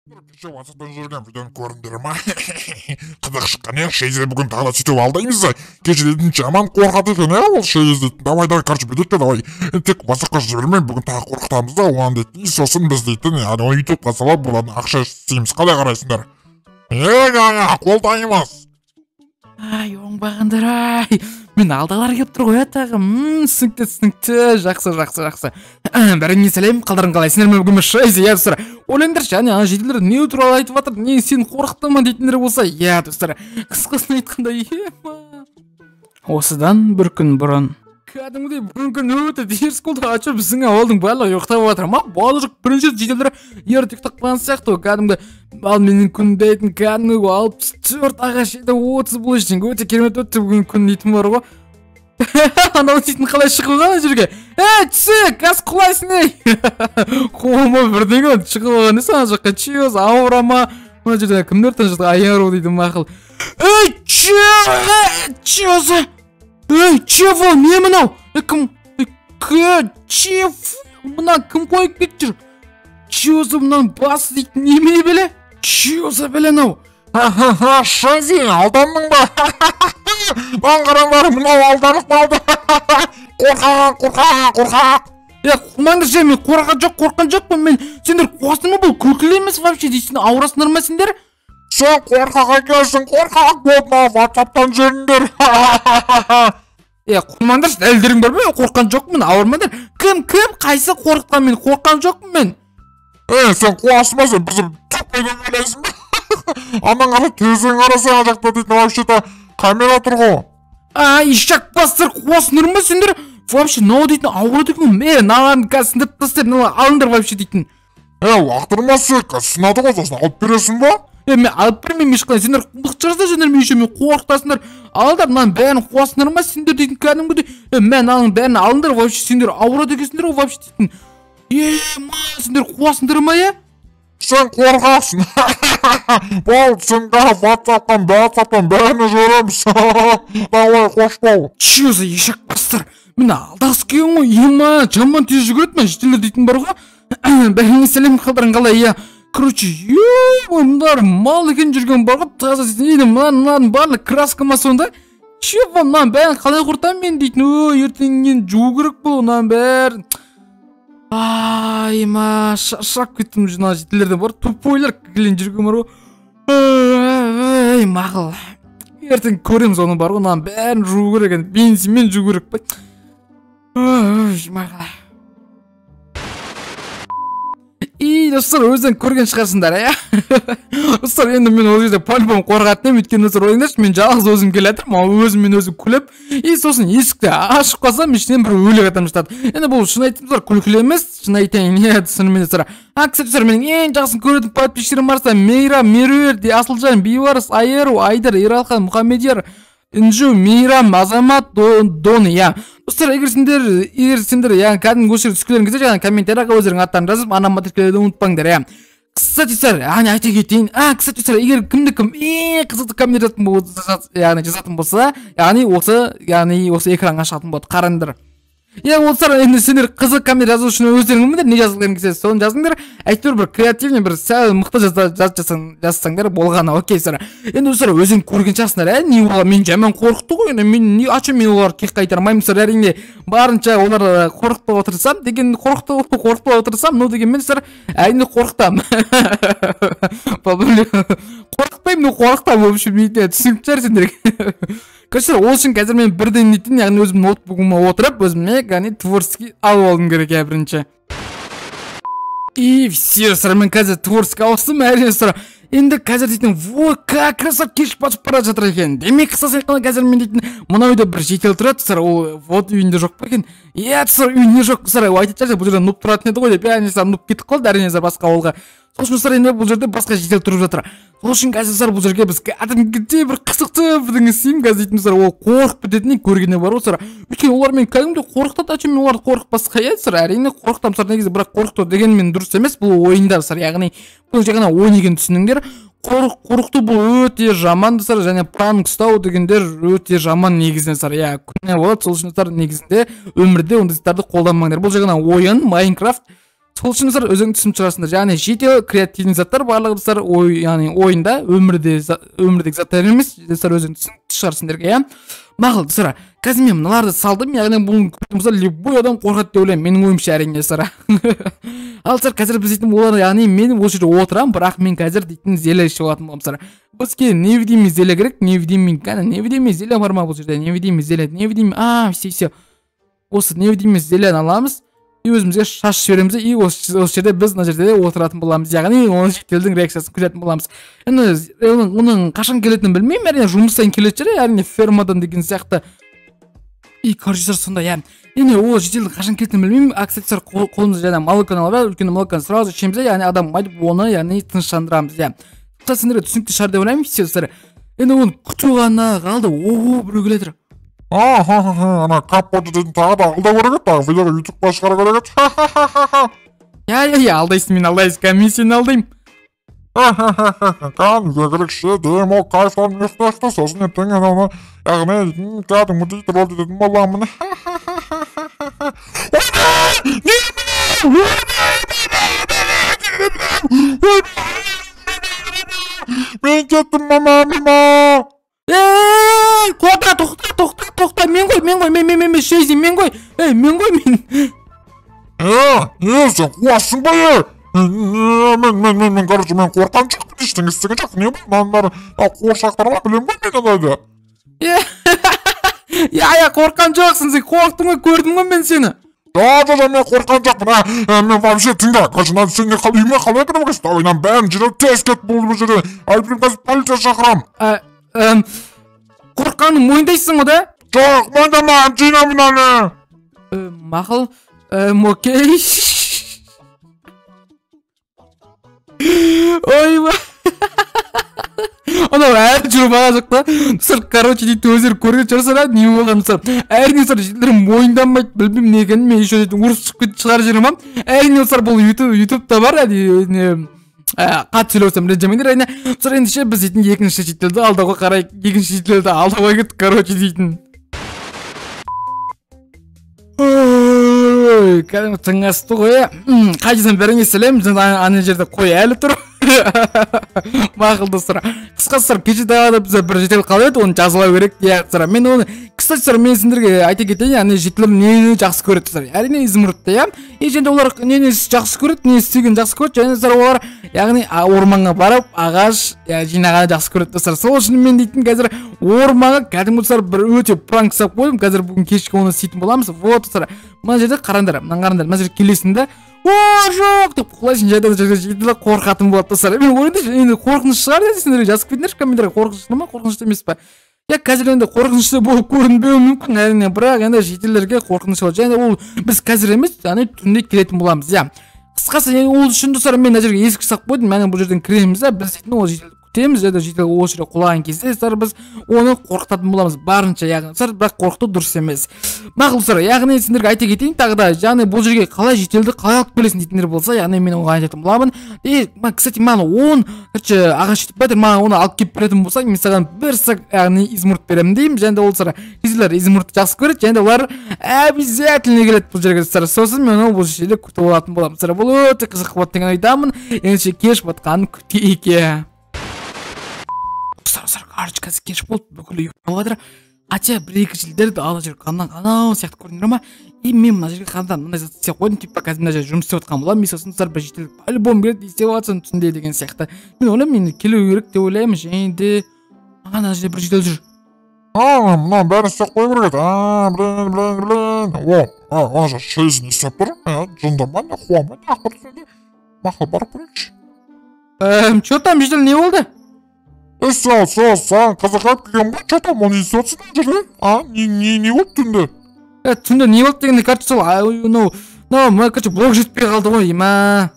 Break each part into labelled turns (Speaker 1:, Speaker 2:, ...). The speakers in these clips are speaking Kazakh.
Speaker 1: Кеше WhatsApp'tan жүрген видеоны көрдіңдер ма? Қызық шыққан иә, Шейзе бүгін тағы да сөйтіп алдаймыз. Кеше дейтін жаман қорқады екен иә ол Шейз дейтін. Давай, короче, бүйтейік те давай. Тек WhatsApp'қа жібермей бүгін тағы қорқытамыз да, оған дейтін. Сосын біз дейтін, яғни YouTube-ға салып бұлардың ақша істейміз. Қалай қарайсыңдар? Қолдаймыз.
Speaker 2: Ай, оңбағандар ай. Мен алдағылар кеп тұр ғой тағы. Түсінікті. Жақсы. Бәріңе сәлем, қалдарың қалайсыңдар? Мен бүгін Шейзе, иә достар. Ойлаңдар, және жеделдер не туралы айтып жатыр, не сен қорқытты ма дейтіндер болса, иә достар. Қысқасын айтқанда, осыдан бір күн бұрын кәдімгідей бүгін өте теріс болды. Açып біздің ауылдың барлығы ұйықтап жатыр ма? Барлық бірінші жеделдер ертек таққан сияқты, кәдімгі ал менің күн дейтін кәдімгі 64 ағаш еді 30 бұл үшін өте керемет өтті бүгін күн дейтін бар ғой. Анау дейтін қалай шығып қалған жерге? Түсі, қас құлайсың ей. Қолыма бірдеңе шығып қалған несі ана жаққа чиоз ауырама. Мына жерде кімдер таңжықты аяру дейді мақыл. Чиозы. Чего? Не мынау? Чеф? Мына кім қойып кетіп жүр? Чиозы мынаны басы дейтін немене біле? Чиозы біле нау?
Speaker 1: Шейзе, алдандың ба? Бан қараңдар, мынау алданып қалды. Қорқақ.
Speaker 2: Құлмаңдар же, мен қорқан жоқпын мен. Сендер қуасың ба бұл күлкілі емес вообще дейсің, аурасыңдар ма сендер?
Speaker 1: Сен қорқақ екенсің, қорқақ болма, WhatsApp'тан жүріңдер.
Speaker 2: Құлмаңдар, әлдерің бар ма? Қорқан жоқпын, ауырмаңдар. Кім, қайсы қорқытқан мен? Қорқан жоқпын мен.
Speaker 1: Сен қуасың ба, сен біздің түппеден ойлайсың ба? Анан қара тезің қарасың жақта дейтін вообще-то камера тұр ғой.
Speaker 2: Ишак бастыр, қуасыңдар ма сендер? Вообще, нау дейтін ауырады екен. Нағарын қазір сындырып тастап, алыңдар вообще дейтін.
Speaker 1: Уақтырмасы, сынады ғой, сосын алып бересің ба?
Speaker 2: Мен алып бермеймін ешқандай, сендер бұқчарсыздар сендер мен үшін, мен қорқытасыңдар. Алыңдар, мынаның бәрін қуасыңдар ма сендер дейтін кәдімгідей. Мен аның бәрін алыңдар, вообще сендер ауырады екенсіңдер ғой вообще дейтін. Сендер қуасыңдар ма,
Speaker 1: Сен қорқақсың. Бол, сен WhatsApp'тан бәріні жүреміз. Давай, қош бол.
Speaker 2: Чиозы, ешек бастыр. Мен алдағысы келген ғой, жаман тез жүгіреді ма, жетелер дейтін бар ғой. Бәріңе сәлем, қалдарың қалай, Короче, мұндар мал екен жүрген бар ғой, таза дейтін, мұнардың барлық краска ма сонда? Чего, мұнан бәрін қалай құртам мен дейтін, ертеңнен жуу керек бұл, мұнан бәрін. Шаршап кеттім жина жетелерден бар, тупойлар кілен жүрген бар ғой. Мақыл, ертең көреміз оны бар ғой, мұнан бәрін жуу керек, бензинмен жуу керек бай. Мақыл. Достар, өзден көрген шығарсыңдар, Достар, енді мен ол жерде по-любому қорқатынем, өйткені достар ойыңдаршы, мен жалғыз өзім келатырмын, өзім күліп, сосын есікті ашып қалсам, ішінен бір өлі қатам жатады. Енді бұл шын айтып достар, күлкілі емес, шын айтайын, түсініммен достар. Кісі достар, менің ең жақсын көретін подписчиктерім барса, Мейрам, Меруерт, Асылжан, Бейбарыс, Айеру, Айдар, Ералхан, Мұхаммедияр, Инжу, Мейрам, Азамат, Дон, Достар, егер сендер, кәдімгі өшіріп түскілерін кезде, комментарияға өздерің аттарын жазып, ана материалды ұмытпаңдар, Кстати, сэр, айта кетейін. Кстати, сэр, егер кімді-кім қызықты комментар жазатын болса, осы экранға шығатын болады, қараңдар. Олсар, енді сендер қызық комментар жазу үшін өздерің білмеңдер, не жазғыларың келсе, соны жазыңдар. Әйтеуір бір креативный, бір сәл мықты жазсаңдар болғаны, окей, сэр. Енді олсар, өзің көрген шығарсыңдар, не олар мен жаман қорқытты ғой, мен олар кек қайтармаймын, сэр, әрине барынша олар қорқытпай отырсам, деген қорқытпай отырсам, деген мен, сэр, әрине қорқытам. Қорқытпаймын, қорқытам, в общем, түсініп шығар сендерге. Короче, ол үшін қазір мен бірден нетін, яғни өзім ноутбугыма отырып, өзіме творческий алып алдым керек, бірінші. Все, сэр, мен қазір творческий ауыстым, әрине, сэр. Енді қазір дейтін, как раз кеш басып бара жатыр екен. Демек, қысасы айтқанда қазір мен дейтін, мына үйде бір жетел тұрады, сэр, ол үйінде жоқ па екен. Сэр, үйінде жоқ, сэр, айтып жатыр, бұл жерде нұп тұратын еді ғой деп, нұп кетіп қалды, әрине, сэр, басқа ауылға. Сосын сэр, енді бұл жерде басқа жетел тұрып жатыр. Сосын қазір сэр, бұл жерге біз кәдімгідей бір қысықты бірдеңе істеймін қазір дейтін, сэр, ол қорқып бітетінен көргені бар ғой, сэр. Өйткені олар мен кәдімгідей қорқытады, мен оларды қорықпасқа сэр, әрине қорқытам, сэр, негізі, бірақ қорқыту деген мен дұрыс емес, бұл ойындар, сэр, яғни бұл жаңа ойын екенін түсініңдер. Қорқыту бұл өте жаман, сэр, және пранк ұстау дегендер өте жаман негізінен, сэр. Күнә болады, сол үшін сэр, негізінде өмірде ондайларды қолданбаңдар. Бұл жаңа ойын, Майнкрафт. сол үшін достар өзің түсініп шығарсыңдар. Яғни жедел креативный заттар барлығы достар яғни ойында өмірдегі заттар емес, достар өзің түсініп шығарсыңдар, иә. Мақұл достар, қазір мен мыналарды салдым, яғни бұл достар любой адам қорқады деп ойлаймын, менің ойымша әрине достар. Ал достар, қазір біз дейтін олар, яғни мен ол жерде отырамын, бірақ мен қазір дейтін зеле ішіп алатын боламын достар. Бізге невидимый зеле керек, невидимый зеле бар ма бұл жерде? Невидимый зеле, все. Осы невидимый зелені аламыз, и өзімізге шаш жібереміз, и осы жерде біз мына жерде отыратын боламыз, яғни оның шетелдің реакциясын күтетін боламыз. Енді оның қашан келетінін білмеймін, әрине жұмыстан келетін шығар, әрине фермадан деген сияқты. И короче сонда, яғни енді ол шетелдің қашан келетінін білмеймін. Кстати, қолымызда жаңа молоконы алып, үлкен молоконы сразу ішеміз, яғни адам айтып оны яғни тыныштандырамыз, иә. Кстати, сендерге түсінікті шығар деп ойлаймын, все. Енді оны күту ғана қалды, біреу келе жатыр.
Speaker 1: Ана капоты дейтін тағы да алда керек еді, тағы видеоға ютубқа шығара керек еді.
Speaker 2: Алдайсың, мен алдайсың, мен сені алдаймын.
Speaker 1: Қан, керекші, дейм ол кайфларын ұйықтақты, сосын ертең ананы, яғни, кәдімгі дейді болды дейтін боламын. Мен кеттім, мама.
Speaker 2: Тоқта, мен шейзі, мен ғой.
Speaker 1: Сен қуасың ба, Мен, короче, мен қорқан жоқпын, ештеңе істеген жоқпын, не бұл, мындар, қоршақтар ма, білем ғой, мен алайды.
Speaker 2: Қорқан жоқсың, сен қорқтың ғой, көрдім ғой мен сені.
Speaker 1: Мен қорқан жоқпын, мен вообще тыңда, короче, сенге үйіме қалай кіріп кәсіп, давайнан бәрін жинап тез кет болды бұл жерде, әлбірім қазір полиция шақырам.
Speaker 2: Қорқанын мойындайсың ғой да?
Speaker 1: Жоқ, мойындама, жинамын аны.
Speaker 2: Мақыл, окей. Ойба. Анау әр жүріп аға жоқ та. Сыр, короче, дейді өздері көрген шығарсыр, не болған сыр. Әрине сыр, жерлерім мойындамайды, білбеймін негенін, мен еще дейді ұрыс шығар жерім. Әрине сыр, бұл ютубта бар, қат сөйлесем ренжімеңдер, әрине. Сыр, ендіше біз дейтін екінші шетелді алдауға қарай, екінші шетелді алдауға кеттік, короче, дейтін. Кәдімгі тыңасты қой, қайдесен бәріңе сәлем, ана жерде қой әлі тұр. Мақыл достар. Қысқасы кеше тағы бізде бір жетел қалып еді, оны жазылау керек. Мен оны, кстати, мен сендерге айта кетейін, яғни жетелер нені жақсы көреді. Әрине изумрудты, иә. Енді олар нені жақсы көреді, не істеген жақсы көреді, және олар яғни орманға барып, ағаш жинағаны жақсы көреді. Сол үшін мен дейтін қазір орманға кәдімгі достар бір өте пранк жасап қойдым. Қазір бүгін кешкі оны істейтін боламыз. Вот достар. Мына жерде қараңдар, мына жерде келесіңді. Жоқ деп құлайсың, жайдан жерде қорқатын болады достар. Мен ойымда енді қорқыныш шығар десе, сендерге жазып кетіңдерші комментарийға, қорқынышты ма, қорқынышты емес па? Қазір енді қорқынышты болып көрінбеуі мүмкін, әрине, бірақ енді шетелдерге қорқыныш болады. Және ол біз қазір емес, яғни түнде келетін боламыз, иә. Қысқасы, ол үшін достар, мен мына жерге есік жасап қойдым, яғни бұл жерден кіреміз, біз дейтін ол жетелді күтеміз, және жетел ол жерге құлаған кезде біз оны қорқытатын боламыз барынша, яғни бірақ қорқыту дұрыс емес. Мақұл достар, яғни сендерге айта кетейін тағы да, яғни бұл жерге қалай жетелді қалай алып келесің дейтіндер болса, яғни мен оған айтатын боламын. Кстати, маған ағаш жетіп бәдір, маған оны алып келіп беретін болса, мен саған бір сақ яғни изумруд беремін деймін. Және де ол достар, жетелер изумрудты жақсы көреді, және де олар обязательно келеді бұл жерге достар. Сосын мен оны бұл жерде күтіп алатын боламын. Бұл өте қызық болады деген ойдамын. Ендеше кеш батқанын күтейік. Достар, короче, қазір кеш болды, бүкіл үй болғадыр. Хотя бір-екі жылдерді ала жер анау сияқты көрінер ма? И мен мына жерге қандан мындай зат істеп қойдым, типа қазір мына жерде жұмыс істеп отқан боламын. Мен сосын бір жетелік альбом береді, істеп жатсың түсінде деген сияқты. Мен ойлаймын, мен келу керек деп ойлаймын, және де мына жерде бір жетел жүр.
Speaker 1: Мына бәрін істеп қою керек еді. Ана жер шейзін істеп тұр, жындама, қуама, ақыр түсінде. Мақыл барып көрейікші.
Speaker 2: Че там жетел, не болды?
Speaker 1: Саған қызықап келген ба? Че там, оны естіп отырсың жерде? Не болды түнде?
Speaker 2: Түнде не болды дегенде, короче, сол, короче, блок жетпей қалды ғой, ма.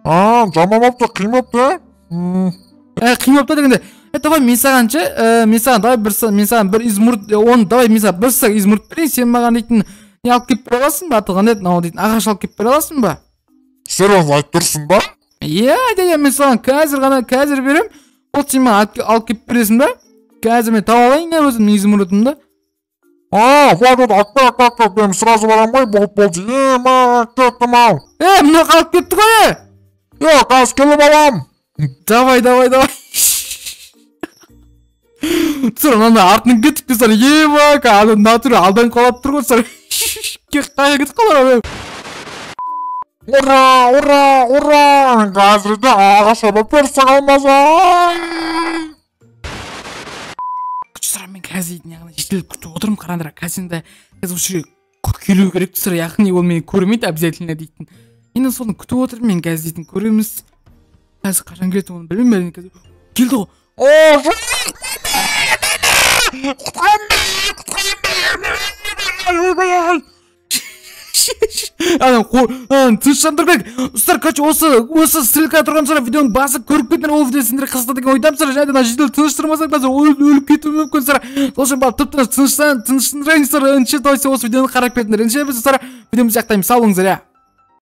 Speaker 1: Жаман болыпты, қиын болыпты,
Speaker 2: қиын болыпты дегенде, давай мен саған бір изумруд, оны давай мен саған бір сақ изумруд берейін, сен маған дейтін не алып кеп бере аласың ба? Атылған еді, дейтін ағаш алып кеп бере аласың ба?
Speaker 1: Серьезно айтып тұрсың ба?
Speaker 2: Мен саған қазір берем. Ол сен маған алып кеп бересің ба? Қазір мен тауып алайын өзімнің изумрудымды.
Speaker 1: вот, атпай, мен сразу барам ғой, болды. Кеттім ау.
Speaker 2: Мына қалып кетті ғой.
Speaker 1: Қазір келіп алам.
Speaker 2: Давай. Сыр мына артынан кетіп сыр адам натуре алдан қалап тұр ғой сыр. Қайда кетіп қалар.
Speaker 1: Ура! Қазірде ағаша бөперсе қалмаса.
Speaker 2: Күші сыр мен қазір яғни жетеліп күтіп отырмын қарандыра. Қазір осы жерге келу керек сыр яғни ол мені көрмейді обязательно дейтін. Енді соны күтіп отырмын мен қазір дейтін көреміз. Қазір қашан келеді оны білмеймін қазір. Келді ғой. Тыныштандыру керек. Ұстар, короче, осы ссылка тұрған сұрап видеоны басып көріп кетіңдер, ол видео сендерге қызықты деген ойдамын сұрап, және жедел тыныштырмасақ қазір өліп кетуі мүмкін сұрап. Сол үшін барып тыныштандырайын сұрап, осы видеоны қарап кетіңдер. Біз сұрап видеомызды аяқтаймыз. Сау болыңыздар.